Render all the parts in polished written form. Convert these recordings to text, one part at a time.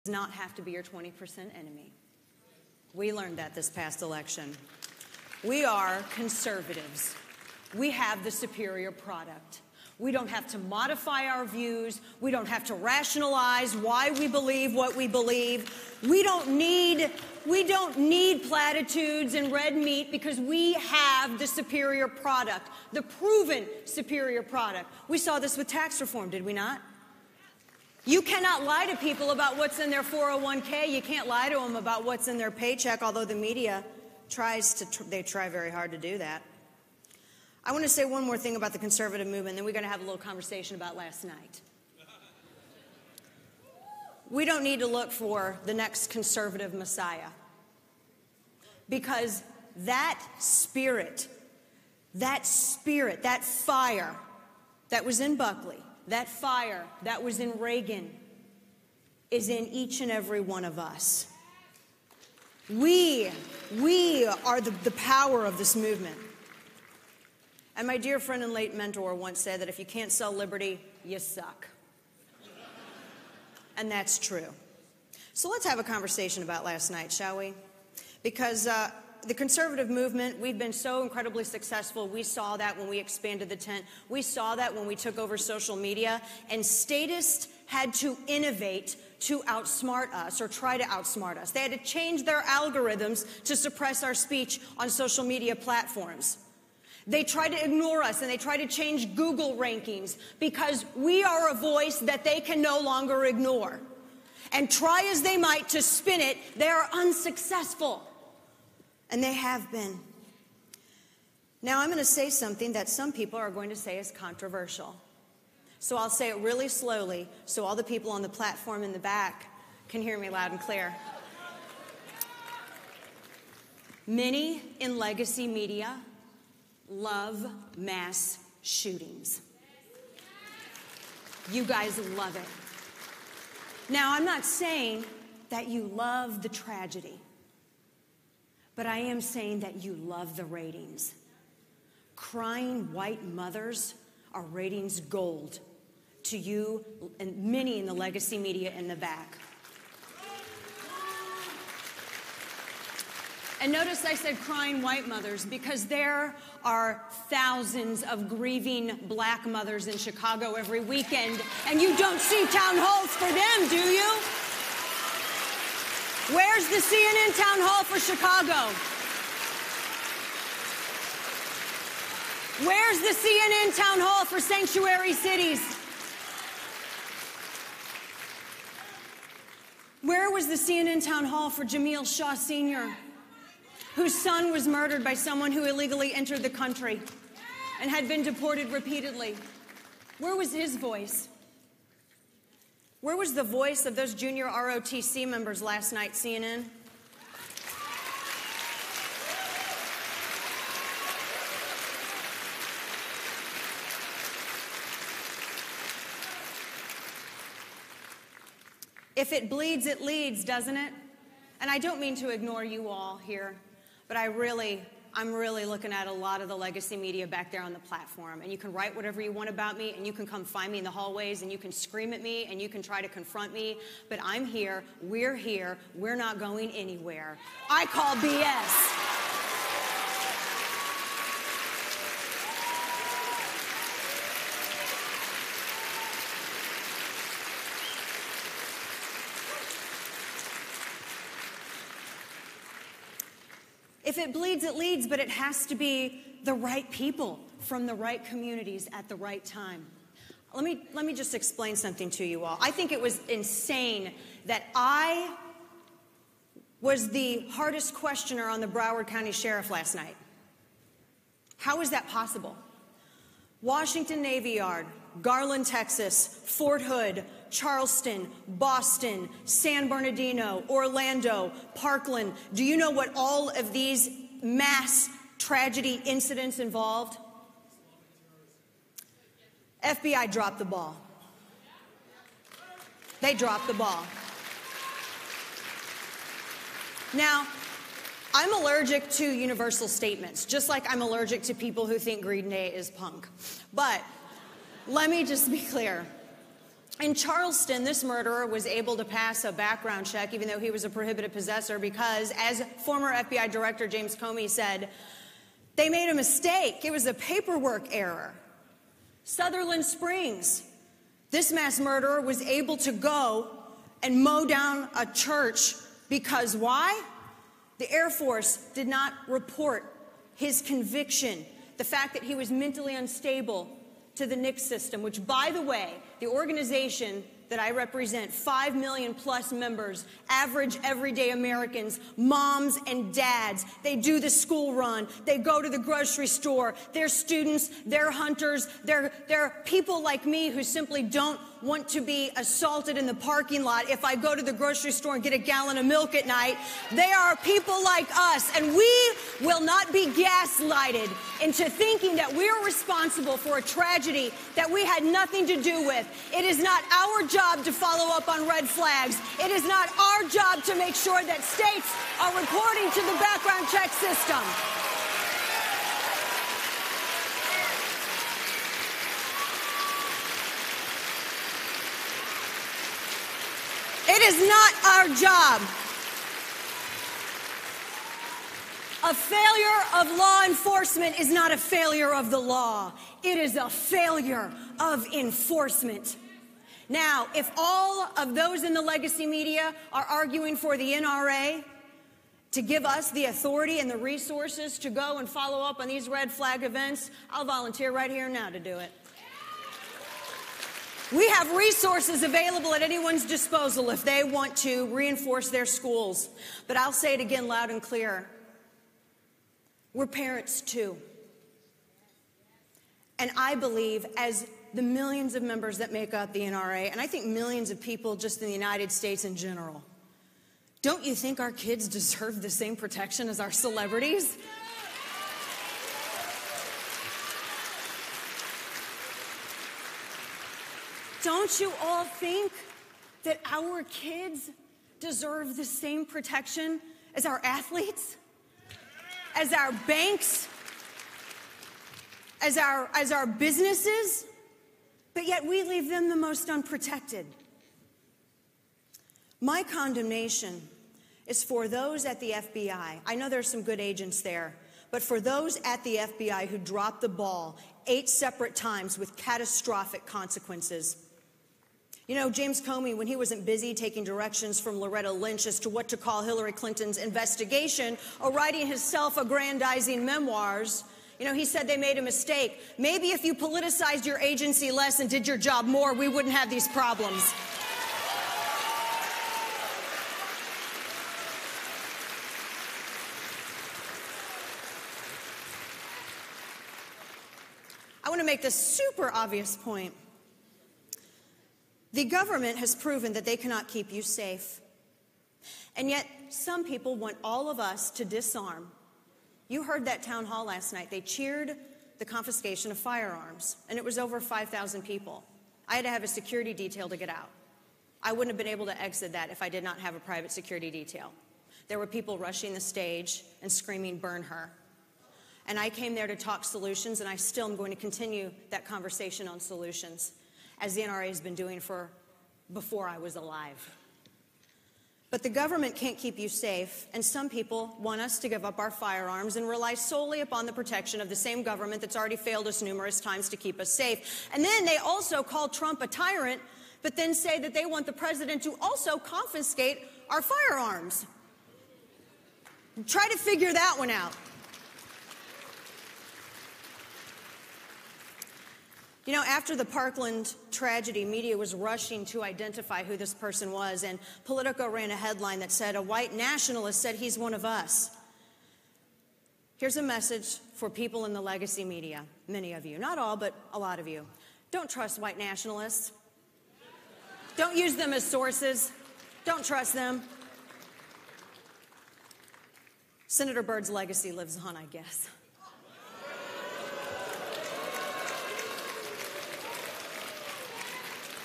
Not have to be your 20% enemy. We learned that this past election. We are conservatives. We have the superior product. We don't have to modify our views. We don't have to rationalize why we believe what we believe. We don't need platitudes and red meat because we have the superior product, the proven superior product. We saw this with tax reform, did we not? You cannot lie to people about what's in their 401k. You can't lie to them about what's in their paycheck, although the media they try very hard to do that. I want to say one more thing about the conservative movement, then we're going to have a little conversation about last night. We don't need to look for the next conservative Messiah, because that spirit, that fire that was in Buckley, that fire that was in Reagan is in each and every one of us. We are the power of this movement. And my dear friend and late mentor once said that if you can't sell liberty, you suck. And that's true. So let's have a conversation about last night, shall we? Because the conservative movement, we've been so incredibly successful. We saw that when we expanded the tent. We saw that when we took over social media. And statists had to innovate to outsmart us or try to outsmart us. They had to change their algorithms to suppress our speech on social media platforms. They try to ignore us, and they try to change Google rankings because we are a voice that they can no longer ignore. And try as they might to spin it, they are unsuccessful. And they have been. Now I'm going to say something that some people are going to say is controversial. So I'll say it really slowly so all the people on the platform in the back can hear me loud and clear. Many in legacy media love mass shootings. You guys love it. Now, I'm not saying that you love the tragedy, but I am saying that you love the ratings. Crying white mothers are ratings gold to you and many in the legacy media in the back. And notice I said crying white mothers because there are thousands of grieving black mothers in Chicago every weekend, and you don't see town halls for them, do you? Where's the CNN town hall for Chicago? Where's the CNN town hall for sanctuary cities? Where was the CNN town hall for Jamil Shaw Sr., whose son was murdered by someone who illegally entered the country and had been deported repeatedly? Where was his voice? Where was the voice of those junior ROTC members last night, CNN? If it bleeds, it leads, doesn't it? And I don't mean to ignore you all here, but I'm really looking at a lot of the legacy media back there on the platform. And you can write whatever you want about me, and you can come find me in the hallways, and you can scream at me, and you can try to confront me. But I'm here. We're not going anywhere. I call BS. If it bleeds, it leads, but it has to be the right people from the right communities at the right time. Let me just explain something to you all. I think it was insane that I was the hardest questioner on the Broward County Sheriff last night. How is that possible? Washington Navy Yard, Garland, Texas, Fort Hood, Charleston, Boston, San Bernardino, Orlando, Parkland. Do you know what all of these mass tragedy incidents involved? FBI dropped the ball. They dropped the ball. Now, I'm allergic to universal statements, just like I'm allergic to people who think Green Day is punk. But let me just be clear. In Charleston, this murderer was able to pass a background check, even though he was a prohibited possessor, because, as former FBI Director James Comey said, they made a mistake. It was a paperwork error. Sutherland Springs, this mass murderer was able to go and mow down a church because why? The Air Force did not report his conviction, the fact that he was mentally unstable, to the NICS system, which, by the way, the organization that I represent, 5 million plus members, average everyday Americans, moms and dads. They do the school run. They go to the grocery store. They're students. They're hunters. They're people like me who simply don't want to be assaulted in the parking lot if I go to the grocery store and get a gallon of milk at night. They are people like us, and we will not be gaslighted into thinking that we are responsible for a tragedy that we had nothing to do with. It is not our job to follow up on red flags. It is not our job to make sure that states are reporting to the background check system. It is not our job. A failure of law enforcement is not a failure of the law. It is a failure of enforcement. Now, if all of those in the legacy media are arguing for the NRA to give us the authority and the resources to go and follow up on these red flag events, I'll volunteer right here now to do it. We have resources available at anyone's disposal if they want to reinforce their schools. But I'll say it again loud and clear. We're parents too. And I believe, as the millions of members that make up the NRA, and I think millions of people just in the United States in general, don't you think our kids deserve the same protection as our celebrities? Don't you all think that our kids deserve the same protection as our athletes, as our banks, as our businesses? But yet we leave them the most unprotected. My condemnation is for those at the FBI. I know there's some good agents there, but for those at the FBI who dropped the ball 8 separate times with catastrophic consequences. You know, James Comey, when he wasn't busy taking directions from Loretta Lynch as to what to call Hillary Clinton's investigation or writing his self-aggrandizing memoirs, you know, he said they made a mistake. Maybe if you politicized your agency less and did your job more, we wouldn't have these problems. I want to make this super obvious point. The government has proven that they cannot keep you safe. And yet, some people want all of us to disarm. You heard that town hall last night. They cheered the confiscation of firearms, and it was over 5,000 people. I had to have a security detail to get out. I wouldn't have been able to exit that if I did not have a private security detail. There were people rushing the stage and screaming, "Burn her." And I came there to talk solutions, and I still am going to continue that conversation on solutions, as the NRA has been doing for before I was alive. But the government can't keep you safe, and some people want us to give up our firearms and rely solely upon the protection of the same government that's already failed us numerous times to keep us safe. And then they also call Trump a tyrant, but then say that they want the president to also confiscate our firearms. Try to figure that one out. You know, after the Parkland tragedy, media was rushing to identify who this person was, and Politico ran a headline that said, "A white nationalist said he's one of us." Here's a message for people in the legacy media, many of you, not all, but a lot of you. Don't trust white nationalists. Don't use them as sources. Don't trust them. Senator Byrd's legacy lives on, I guess.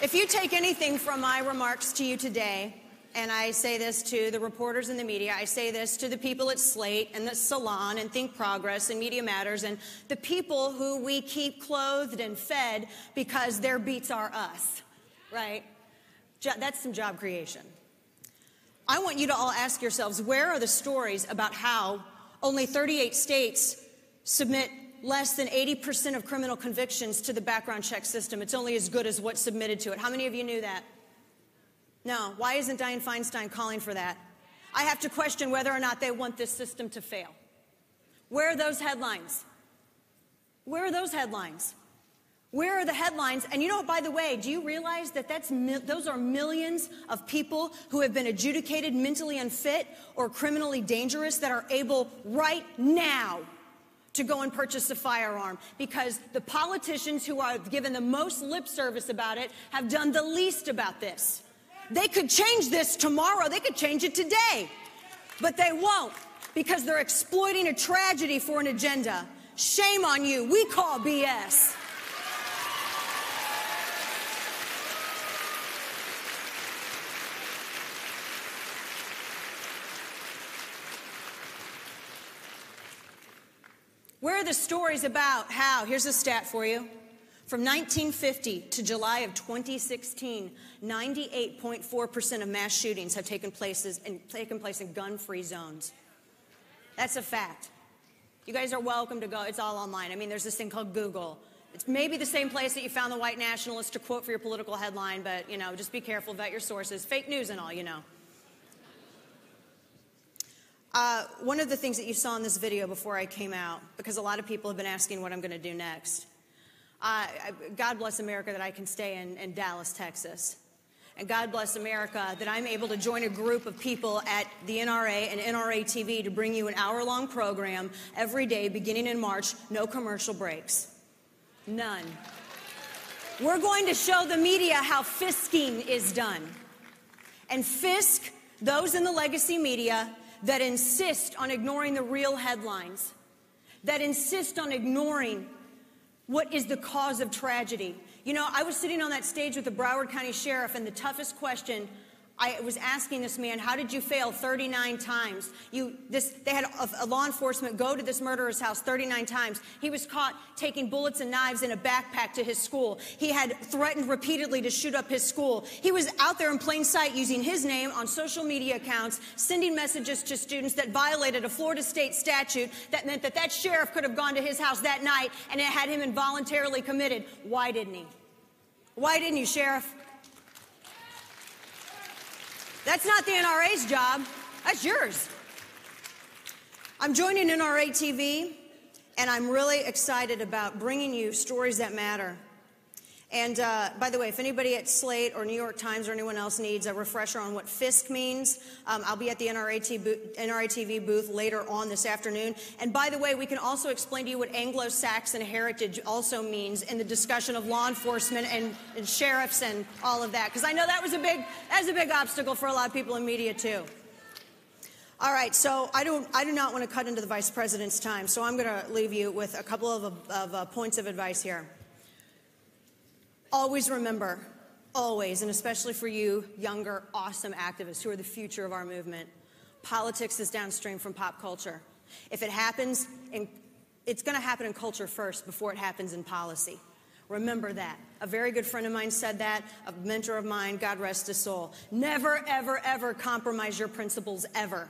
If you take anything from my remarks to you today, and I say this to the reporters in the media, I say this to the people at Slate and the Salon and Think Progress and Media Matters and the people who we keep clothed and fed because their beats are us. right? That's some job creation. I want you to all ask yourselves, where are the stories about how only 38 states submit less than 80% of criminal convictions to the background check system? It's only as good as what's submitted to it. How many of you knew that? No. Why isn't Dianne Feinstein calling for that? I have to question whether or not they want this system to fail. Where are those headlines? Where are those headlines? Where are the headlines? And you know what, by the way, do you realize that those are millions of people who have been adjudicated mentally unfit or criminally dangerous that are able right now to go and purchase a firearm because the politicians who are given the most lip service about it have done the least about this. They could change this tomorrow. They could change it today. But they won't because they're exploiting a tragedy for an agenda. Shame on you. We call BS. Where are the stories about how, here's a stat for you, from 1950 to July of 2016, 98.4% of mass shootings have taken place in gun-free zones. That's a fact. You guys are welcome to go. It's all online. I mean, there's this thing called Google. It's maybe the same place that you found the white nationalist to quote for your political headline, but, you know, just be careful, vet your sources. Fake news and all, you know. One of the things that you saw in this video before I came out, because a lot of people have been asking what I'm going to do next. God bless America that I can stay in Dallas, Texas. And God bless America that I'm able to join a group of people at the NRA and NRA TV to bring you an hour-long program every day beginning in March, no commercial breaks. None. We're going to show the media how fisking is done. And fisk those in the legacy media that insist on ignoring the real headlines, that insist on ignoring what is the cause of tragedy. You know, I was sitting on that stage with the Broward County Sheriff, and the toughest question I was asking this man, how did you fail 39 times? They had a law enforcement go to this murderer's house 39 times. He was caught taking bullets and knives in a backpack to his school. He had threatened repeatedly to shoot up his school. He was out there in plain sight using his name on social media accounts, sending messages to students that violated a Florida state statute that meant that that sheriff could have gone to his house that night and it had him involuntarily committed. Why didn't he? Why didn't you, Sheriff? That's not the NRA's job. That's yours. I'm joining NRA TV, and I'm really excited about bringing you stories that matter. And by the way, if anybody at Slate or New York Times or anyone else needs a refresher on what FISC means, I'll be at the NRA TV booth later on this afternoon. And by the way, we can also explain to you what Anglo-Saxon heritage also means in the discussion of law enforcement and sheriffs and all of that, because I know that was a big obstacle for a lot of people in media too. All right, so I do not want to cut into the Vice President's time, so I'm going to leave you with a couple of points of advice here. Always remember, always, and especially for you younger, awesome activists who are the future of our movement, politics is downstream from pop culture. If it happens, it's going to happen in culture first before it happens in policy. Remember that. A very good friend of mine said that, a mentor of mine, God rest his soul. Never, ever, ever compromise your principles, ever.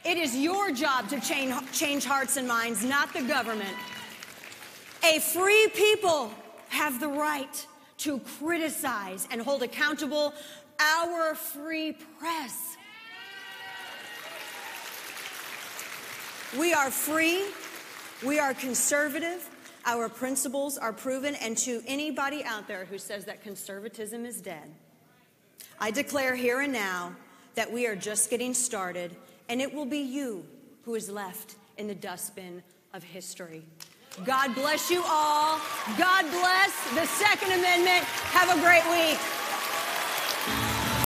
It is your job to change hearts and minds, not the government. A free people have the right to criticize and hold accountable our free press. We are free. We are conservative. Our principles are proven. And to anybody out there who says that conservatism is dead, I declare here and now that we are just getting started, and it will be you who is left in the dustbin of history. God bless you all. God bless the Second Amendment. Have a great week.